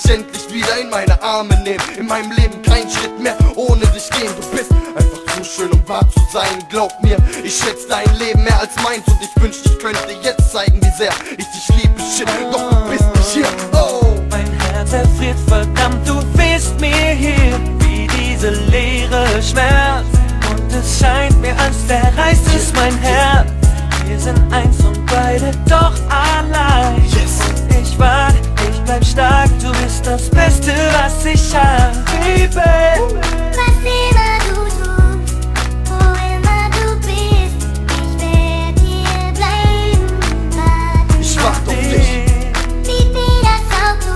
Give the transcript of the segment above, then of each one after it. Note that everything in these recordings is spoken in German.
dich endlich wieder in meine Arme nehmen. In meinem Leben kein Schritt mehr ohne dich gehen. Du bist einfach zu schön, um wahr zu sein. Glaub mir, ich schätze dein Leben mehr als meins. Und ich wünschte, ich könnte jetzt zeigen, wie sehr ich dich liebe. Shit, doch du bist nicht hier. Oh, mein Herz erfriert, verdammt, du bist mir hier. Wie diese Leere schmerzt. Und es scheint mir, als zerreißt es mein Herz. Wir sind eins und beide doch allein. yes. Und ich warte, ich bleib stark. Du bist das Beste, was ich hab, Baby. Was immer du tust, wo immer du bist, ich werd hier bleiben, warten Ich warte auf dich. Biet mir das auch du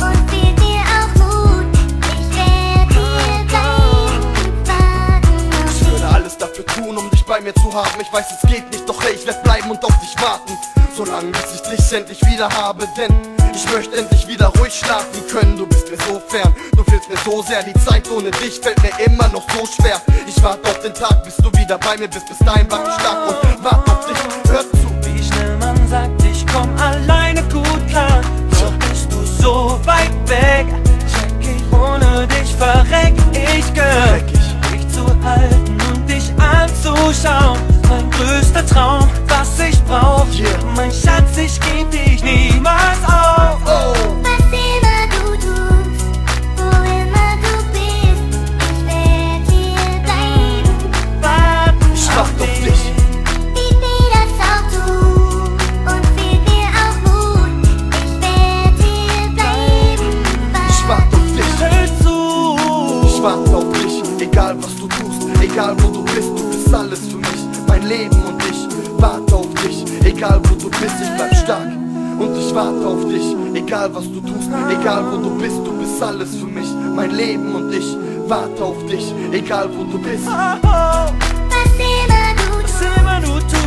und fehlt dir auch Mut. Ich werd hier bleiben, warten auf Ich würde alles dafür tun, um dich bei mir zu haben. Ich weiß, es geht nicht, doch hey, ich werd bleiben und auf dich warten. Solange bis ich dich endlich wieder habe, denn ich möchte endlich wieder ruhig schlafen können. Du bist mir so fern, du fehlst mir so sehr. Die Zeit ohne dich fällt mir immer noch so schwer. Ich warte auf den Tag, bis du wieder bei mir bist. Bis dahin warte ich stark und warte auf dich. Hör zu. Wie schnell man sagt, ich komm alleine gut klar. Doch bist du so weit weg. Check ich, ohne dich verreck ich, Girl. Dich zu halten und dich anzuschauen. Mein größter Traum, was ich brauch. Yeah. Mein Schatz, ich geb dich niemals auf. Oh, was immer du tust, wo immer du bist, ich werd hier bleiben, Warten ich warte auf dich. biet mir das auch du und fehlt dir auch Mut. Ich werd hier bleiben, Ich warte auf dich. Hör zu. Ich warte auf dich, egal was du tust, egal wo du bist alles für mich. Mein Leben und ich warte auf dich, egal wo du bist, ich bleib stark. Und ich warte auf dich, egal was du tust, egal wo du bist alles für mich. Mein Leben und ich warte auf dich, egal wo du bist. Oh, oh. was immer du Was immer du tust.